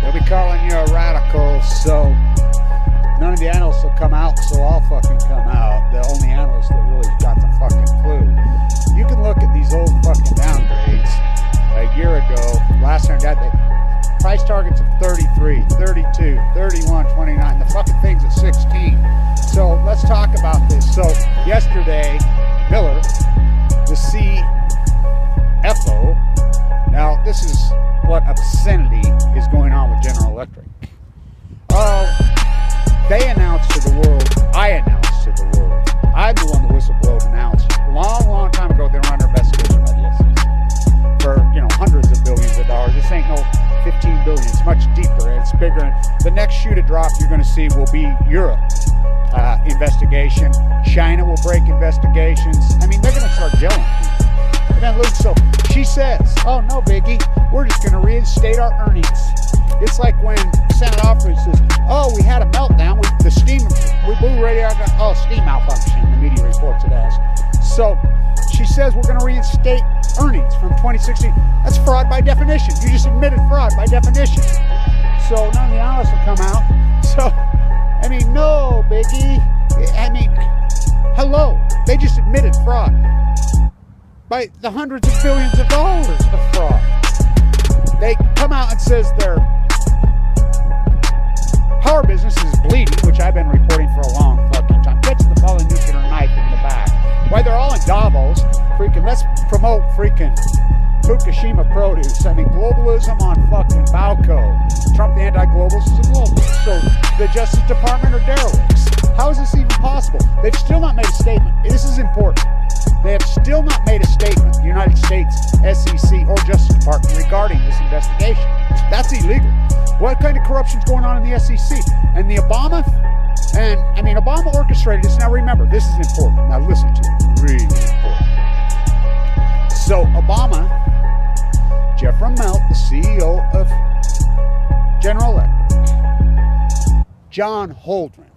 They'll be calling you a radical, so none of the analysts will come out, so I'll fucking come out. The only analyst that really got the fucking clue. You can look at these old fucking downgrades. A year ago, last time that price targets of 33, 32, 31, 29. The fucking thing's at 16. So let's talk about this. So yesterday, Miller, the CFO. Now this is what obscenity is going on with General Electric. They announced to the world, I announced to the world, I'm the one the whistleblower announced a long time ago they were under investigation by the SEC for, hundreds of billions of dollars. This ain't no 15 billion, it's much deeper and it's bigger. And the next shoe to drop you're going to see will be Europe investigation. China will break investigations. I mean, they're going to start gelling people. And then Luke, so she says, oh no biggie, we're just going to reinstate our earnings. It's like when Senate office says, oh, we had a meltdown. We blew radio, steam malfunction, the media reports it as. So she says we're going to reinstate earnings from 2016. That's fraud by definition. You just admitted fraud by definition. So none of the analysts will come out. So, no, biggie. Hello. They just admitted fraud by the hundreds of billions of dollars of fraud. They come out and says their power business is bleeding, which I've been reporting for a long fucking time. Gets the falling nuclear knife in the back. Why they're all in Davos, let's promote freaking Fukushima produce. Globalism on fucking Balco. Trump, the anti-globalist, is a globalist. So the Justice Department are derelicts. How is this even possible? They've still not made a statement. This is important. They have still not made a statement, the United States, SEC, or Justice Department, regarding this investigation. That's illegal. What kind of corruption is going on in the SEC? And the Obama orchestrated this. Now remember, this is important. Now listen to it. Really important. So Obama, Jeff Immelt, the CEO of General Electric, John Holdren,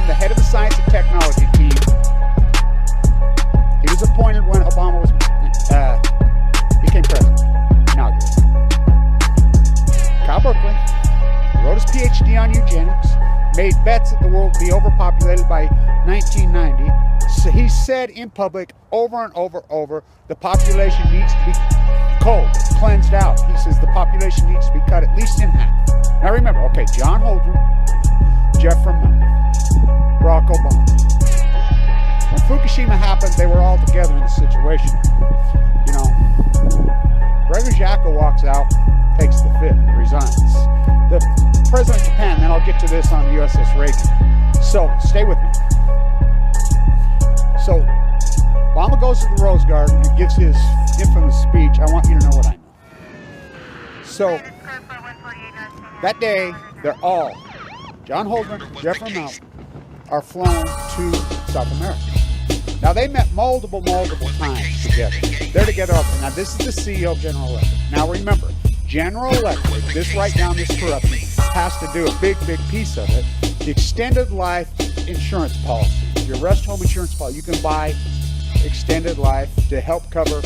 the head of the science and technology team, he was appointed when Obama became president, inaugurated. Cal Berkeley wrote his PhD on eugenics, made bets that the world would be overpopulated by 1990. So he said in public over and over, the population needs to be cleansed out. He says the population needs to be cut at least in half. Now remember, John Holdren, Jeff Immelt, Barack Obama. When Fukushima happened, they were all together in the situation. Gregory Jackal walks out, takes the fifth, resigns. The president of Japan, then I'll get to this on the USS Reagan. So stay with me. So Obama goes to the Rose Garden and gives his infamous speech. I want you to know what I know. So that day, they're all, John Holdren, Jeff Immelt, are flown to South America. Now they met multiple times together. They're together all the time. Now this is the CEO of General Electric. Now remember, General Electric, this right down this corruption, has to do a big piece of it. The extended life insurance policy, your rest home insurance policy, you can buy extended life to help cover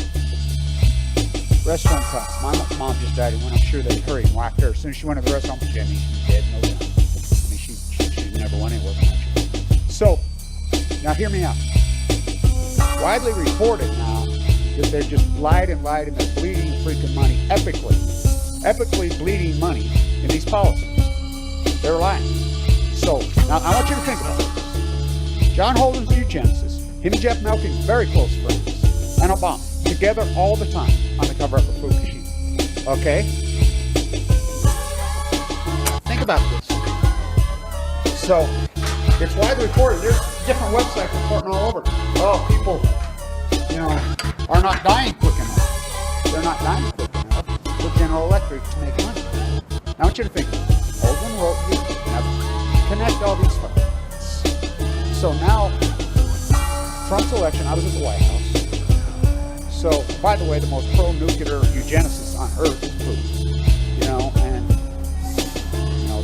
rest home costs. My mom just died, and when I'm sure they hurried and whacked her. As soon as she went to the rest home, she's dead, no doubt. She never went anywhere from that. So, now hear me out. Widely reported now that they're just lied and they're bleeding freaking money, epically bleeding money in these policies. They're lying. So, now I want you to think about this. John Holdren's a eugenicist. Him and Jeff Immelt are very close friends. And Obama, together all the time on the cover-up of Fukushima. Okay? Think about this. So, it's widely reported. There's different websites reporting all over. Oh, people, are not dying quick enough. They're not dying quick enough for General Electric to make money. Now, I want you to think. Holdren wrote you. Now, connect all these facts. So now, Trump's election, I was at the White House. So, by the way, the most pro-nuclear eugenicists on earth is Putin.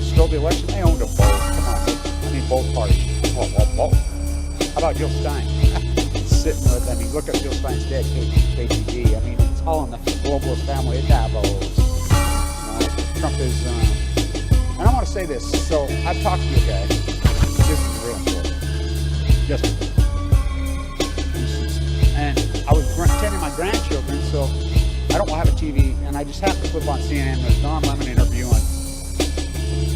Still the election, they owned a vote. Come on. Both parties. How about Jill Stein? Sitting with, look at Jill Stein's dead, KTG. It's all in the globalist family at Davos. Trump is And I want to say this. So I've talked to a guy. This is real important. Yesterday. And I was attending my grandchildren, so I don't have a TV, and I just happened to flip on CNN. There's Don Lemon interviewing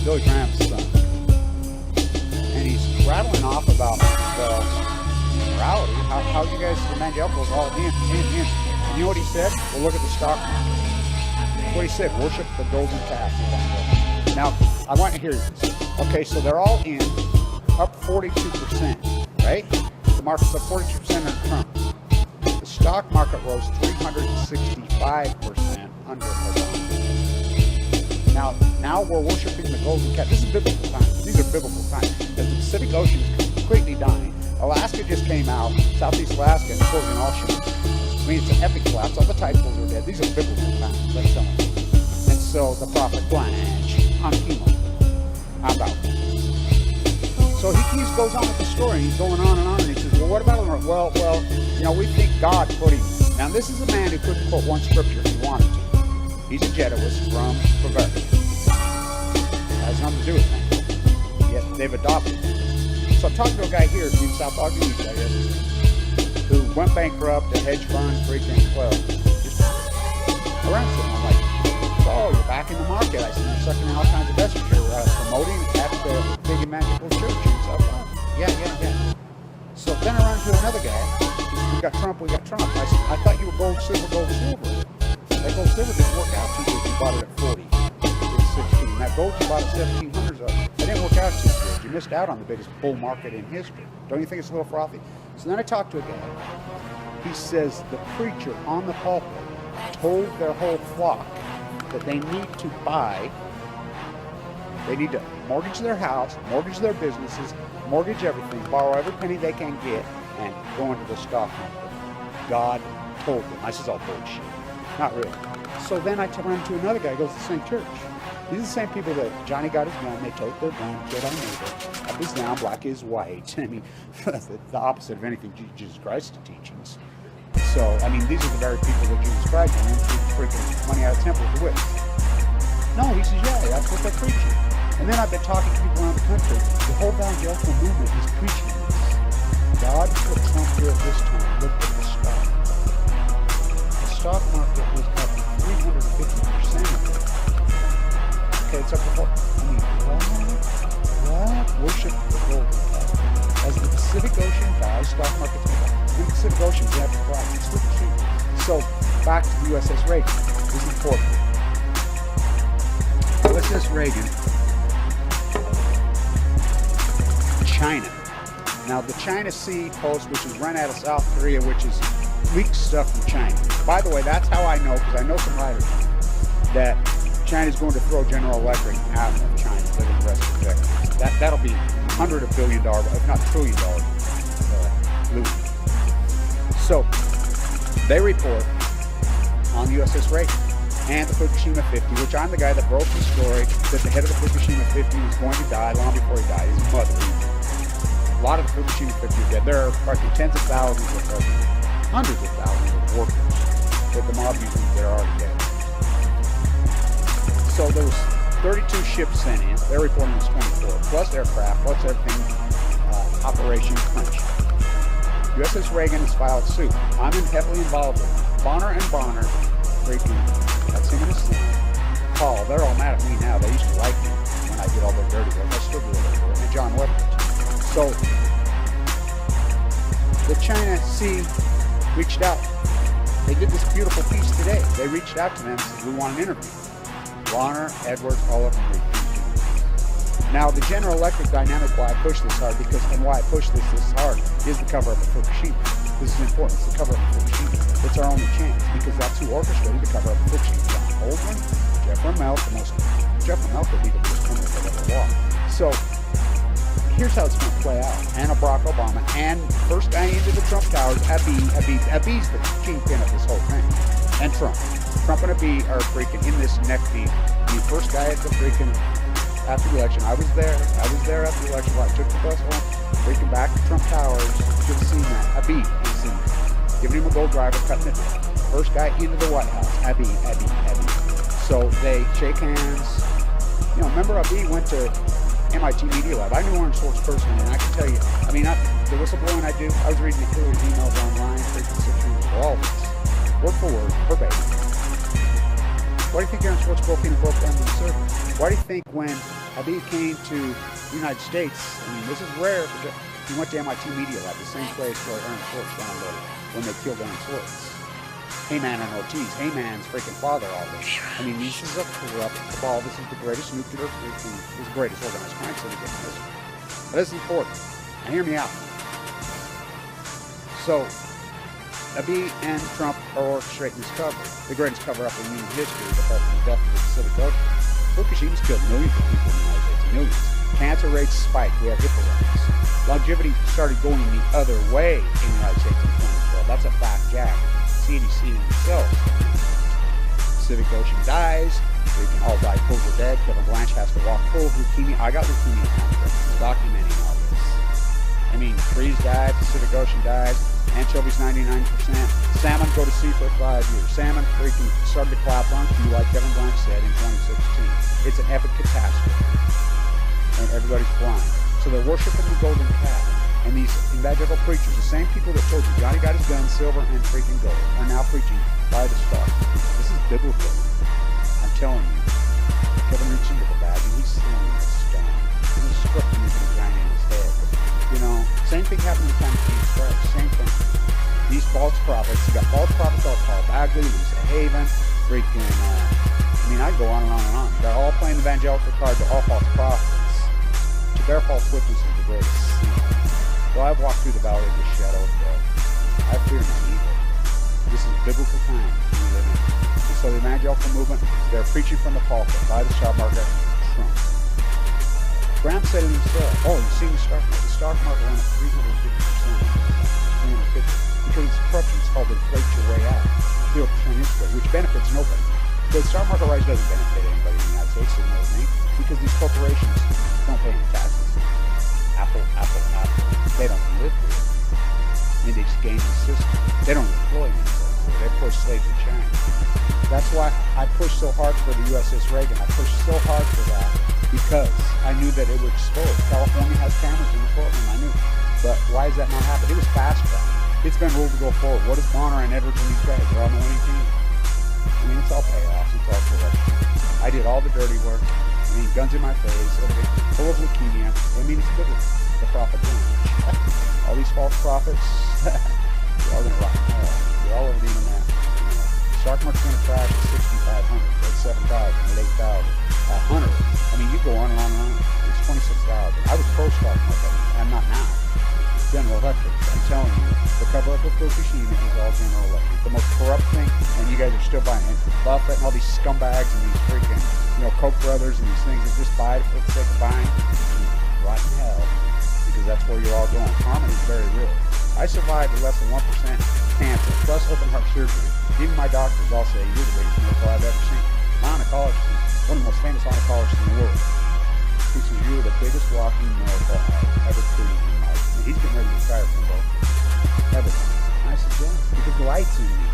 Billy Graham's son. And he's rattling off about the morality, how you guys, the evangelicals, all in. And you know what he said? Well, look at the stock market. That's what he said. Worship the golden calf. Now, I want to hear this. Okay, so they're all in, up 42%, right? The market's up 42% under Trump. The stock market rose 365% under Obama. Now we're worshiping the golden calf. This is biblical times. These are biblical times. The Pacific Ocean is completely dying. Alaska just came out, Southeast Alaska, and closing all ships. I mean, it's an epic collapse. All the tide pools are dead. These are biblical times. Let's tell them. And so the prophet Blanche on chemo. I'm out. So he goes on with the story. He's going on, and he says, well, what about him? Well, you know, we think God put him. Now, this is a man who couldn't quote one scripture if he wanted to. He's a Jesuit from Bavaria. Has nothing to do with that. Yet they've adopted him. So I'm talking to a guy here in South Ogden, I guess, who went bankrupt, a hedge fund, freaking, well, just around him. I'm like, oh, you're back in the market. I said, you're sucking in all kinds of vessels. You're promoting at the big evangelical church and stuff. Yeah. So then I run into another guy. We got Trump. I said, I thought you were gold, silver. That gold, silver didn't work out too good. You bought it at 40. It's 16. That gold you bought at 1700s up. It didn't work out too good. You missed out on the biggest bull market in history. Don't you think it's a little frothy? So then I talked to a guy. He says the preacher on the pulpit told their whole flock that they need to buy, they need to mortgage their house, mortgage their businesses, mortgage everything, borrow every penny they can get, and go into the stock market. God told them. I says, all bullshit. Not really. So then I run into another guy who goes to the same church. These are the same people that Johnny got his gun, they tote their gun, killed our neighbor. Up is down, black is white. I mean, the opposite of anything Jesus Christ's teachings. So, I mean, these are the very people that Jesus Christ went into freaking money out of the temple with the whip. No, he says, yeah, that's what they're preaching. And then I've been talking to people around the country. The whole evangelical movement is preaching this. God put Trump here at this time. Look at the stock. The stock market was up 350%. Okay, it's up to what? I mean, what? Worship the golden calf. As the Pacific Ocean dies, stock market's going to die. In the Pacific Ocean, we have to collapse. It's with the key. So, back to the USS Reagan. This is important. USS Reagan, China. Now, the China Sea Post, which is run out of South Korea, which is leaked stuff from China. By the way, that's how I know, because I know some writers, that China's going to throw General Electric out of China for the rest of the decade. That'll be $100 billion, if not $1 trillion loot. So, they report on the USS Reagan and the Fukushima 50, which I'm the guy that broke the story that the head of the Fukushima 50 was going to die long before he died. His mother. A lot of the Fukushima 50 are dead. There are probably tens of thousands of hundreds of thousands of workers that the mob using that are already dead. So there was 32 ships sent in. They're reporting it was 24, plus aircraft, plus everything, Operation Punch. USS Reagan has filed suit. I'm heavily involved with it. Bonner and Bonner, freaking, that's him and his son, Paul, they're all mad at me now. They used to like me when I did all their dirty work. I still do it. And John Weber. So, the China Sea reached out. They did this beautiful piece today. They reached out to them and said, we want an interview. Bonner, Edwards, all of them reached. Now, the General Electric dynamic, why I push this hard, and why I push this hard, is the cover-up of Fukushima. This is important. It's the cover-up of Fukushima. It's our only chance, because that's who orchestrated the cover-up of Fukushima. John Holdren, Jeff Immelt, Jeff Immelt would be the most criminal that ever walked. So, here's how it's going to play out. And Barack Obama, and first guy into the Trump Towers, Abi's the kingpin of this whole thing. And Trump and Abi are freaking in this neck deep. The first guy at the freaking, after the election, I was there after the election. I took the bus home, freaking back to Trump Towers, should have seen that. Abi is seen that. Giving him a gold driver, cutting it down. First guy into the White House, Abi. So they shake hands. You know, remember Abhi went to MIT Media Lab. I knew Orange Schwartz personally, and I can tell you, I mean, the whistleblowing I do, I was reading Hitler's emails online, all of this, word for word, verbatim. Why do you think Aaron Schwartz broke in and broke down the server? Why do you think when Abhi came to the United States, I mean, this is rare, but he went to MIT Media Lab, the same place where Aaron Schwartz downloaded when they killed Aaron Schwartz. Heyman and Ortiz. Heyman's freaking father, all this. I mean, this is a corrupt cabal. This is the greatest nuclear, this is the greatest organized crime syndicate in history. But this is important. Now, hear me out. So, Abhi and Trump are orchestrating this cover, the greatest cover-up in human history, the death of the Pacific Ocean. Fukushima's killed millions of people in the United States, millions. Cancer rates spiked. We have HIPAA records. Longevity started going the other way in the United States in 2012. That's a fact, Jack. CDC themselves. Pacific Ocean dies. We can all die. Fools are dead. Kevin Blanche has to walk full of leukemia. I got leukemia. We're documenting all this. I mean, trees died. Pacific Ocean died. Anchovies 99%. Salmon go to sea for 5 years. Salmon freaking started to clap on cue, like Kevin Blanche said in 2016. It's an epic catastrophe. And everybody's blind. So they're worshiping the golden calf. And these evangelical preachers, the same people that told you Johnny got his gun, silver, and freaking gold, are now preaching by the star. This is biblical. I'm telling you. Kevin reached into the bag and he's slung the stone. And he's scripting his vagina in his head. You know, same thing happened in the time of Jesus Christ. Same thing. These false prophets, you got false prophets all called Bagley, Lisa Haven, freaking, I mean, I go on and on and on. They're all playing the evangelical card. They're all false prophets. To bear false witness is the greatest sin. So I've walked through the valley of the shadow of death. I fear no evil. This is biblical times we live in. And so the evangelical movement, they're preaching from the pulpit by the stock market, Trump. Graham said it himself, oh, you've seen the stock market. The stock market went up 350%. 350. Because it's corruption. It's called inflate your way out. 0% interest rate, which benefits nobody. The stock market rise doesn't benefit anybody in the United States, you know what I mean? Because these corporations don't pay any taxes. Apple. They don't live here. I mean, they just game the system. They don't employ anybody. They employ slaves in China. That's why I pushed so hard for the USS Reagan. I pushed so hard for that because I knew that it would explode. California has cameras in the courtroom, I knew. But why has that not happened? It was fast track. It's been ruled to go forward. What is Bonner and Edwards and these guys? They're on the winning team. I mean, it's all payoffs. It's all corruption. I did all the dirty work. I mean, guns in my face, everything, full of leukemia. I mean, it's biblical. The prophet all these false prophets, you're all going to rock and roll. You're all over the internet. Stock market's going to crash at 6,500, at 7,000, at 8,000, 100. I mean, you go on and on and on. It's 26,000. I was pro stock market. I'm not now. General Electric. I'm telling you, the cover-up of Fukushima is all General Electric. The most corrupt thing, and you guys are still buying it. Buffett and all these scumbags and these freaking, Koch brothers and these things that just buy it for the sake of buying. Rot in hell. Because that's where you're all going. Karma is very real. I survived with less than 1% cancer, plus open heart surgery. Even my doctors all say, you're the biggest miracle I've ever seen. My oncologist, one of the most famous oncologists in the world. He says, you were the biggest walking miracle I've ever treated in my life. And he's getting ready to retire from both. Everything. And I said, yeah, because the light's in me.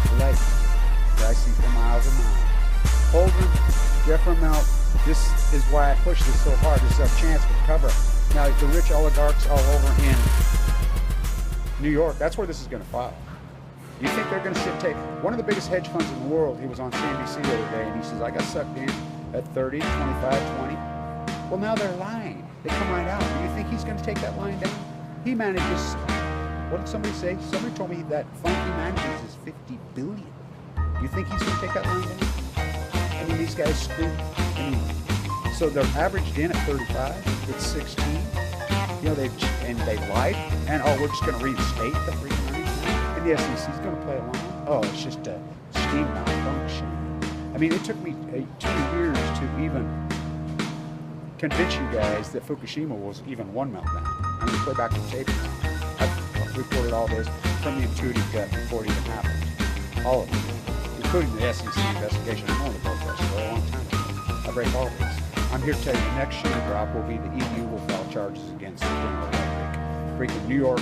The light that I see for miles and miles. Holdren, Jeffrey Melt, this is why I push this so hard. This is our chance for cover. Now, the rich oligarchs all over in New York, that's where this is going to file. You think they're going to sit take? One of the biggest hedge funds in the world, he was on CNBC the other day, and he says, I got sucked in at 30, 25, 20. Well, now they're lying. They come right out. Do you think he's going to take that line down? He manages, what did somebody say? Somebody told me that fund he manages is $50 billion. Do you think he's going to take that line down? I mean, these guys screw. So they're averaged in at 35. It's 16. They lied. And we're just going to reinstate the freaking earnings now. And the SEC's going to play along. Oh, it's just a steam malfunction. I mean, it took me 2 years to even convince you guys that Fukushima was even one meltdown. I'm going to play back the tape now. I've recorded all this from the intuitive gut before it even happened. All of it, including the SEC investigation. I've known the protest for a long time. I break all of this. I'm here to tell you the next shoe to drop will be the EU will file charges against General Electric. Freaking New York,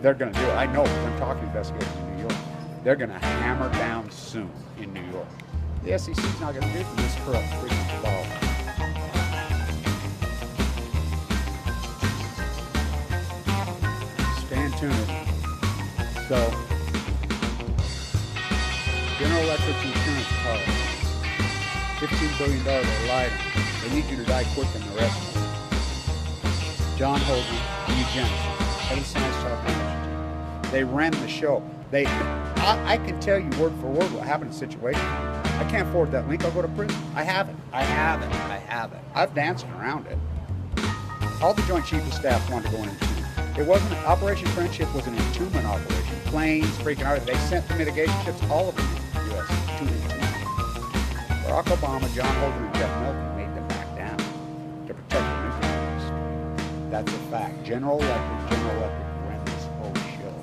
they're going to do it. I know, I'm talking to investigators in New York. They're going to hammer down soon in New York. The SEC's not going to do it for this corrupt freaking cabal. tune it. So, General Electric's insurance policy, $15 billion they lied on. They need you to die quick than the rest of them. John Holdren, the eugenicist, head of Science Talk Management. They ran the show. I can tell you word for word what happened in the situation. I can't forward that link. I'll go to prison. I have it. I've danced around it. All the Joint Chiefs of Staff wanted to go in and tune. It wasn't, Operation Friendship was an entombment operation. Planes, freaking out. They sent the mitigation ships, all of them, to the U.S. to entombment. Barack Obama, John Holdren, and Jeff Melton made them back down to protect their interests. That's a fact. General Electric ran this whole show.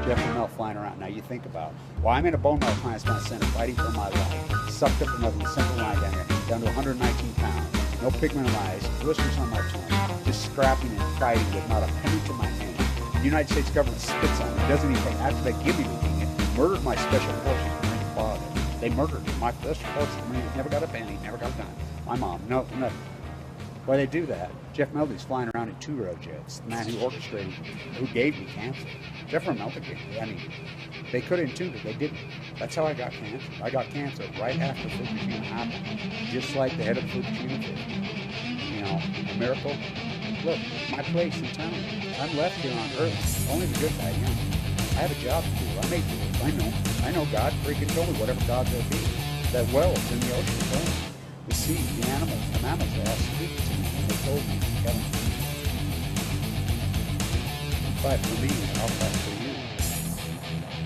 Jeff and Mel flying around. Now you think about it. Well, I'm in a bone marrow transplant center fighting for my life. Sucked up another central line down here, down to 119 pounds. No pigment in my eyes, blisters on my tongue. Just scrapping and fighting with not a penny to my name. The United States government spits on me, doesn't even after they give me the thing, murdered my special forces Marine father. They murdered my special forces Marine, never got a penny, never got a dime. My mom, no, nothing. Why they do that? Jeff Melton's flying around in two-row jets. The man who orchestrated, who gave me cancer. Jeff Melton gave me. I mean, they could have tuned it. They didn't. That's how I got cancer. I got cancer right after Fukushima happened. Just like the head of Fukushima did. You know, a miracle. Look, my place in town. I'm left here on Earth. Only the good guy, you know. I have a job to do. I may do it. I know God freaking told me whatever God there be. That wells in the ocean, the sea, the animals, the mammals, they all speak to me. And they told me, Kevin, fight for me, and I'll fight for you.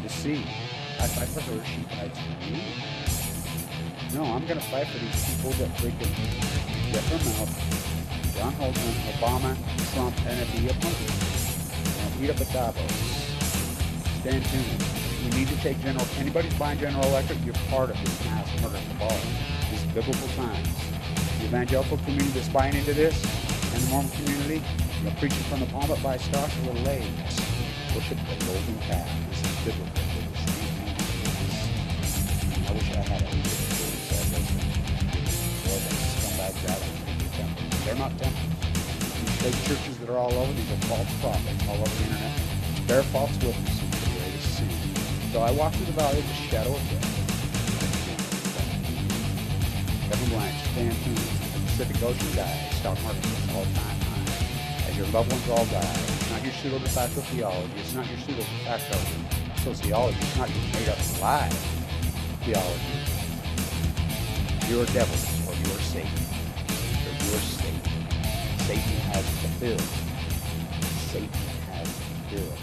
The sea, I fight for her, she fights for me. No, I'm going to fight for these people that freaking get their mouth. John Holdren, Obama, Trump, and it'll be a puncher. Eat up at Davos. Stand tuned. We need to take anybody's buying General Electric, you're part of this mass murder cabal. This is biblical times. The evangelical community that's buying into this, and the Mormon community, preaching from the pulpit by stocks a little late. Worship the golden calf. This is biblical. I wish I had a scumbags out of temples. They're not temples. These fake churches that are all over, these are false prophets all over the internet. They're false witnesses of the greatest sin. So I walk through the valley of the shadow of death. Kevin Blanch, stand tuned. The Pacific Ocean dies. Stock market is all-time high. As your loved ones all die. It's not your pseudo-de facto theology. It's not your pseudo-de facto sociology. It's not your made-up lie theology. You're a devil or you're Satan. Or you're Satan. Satan has the bill. Satan has the bill.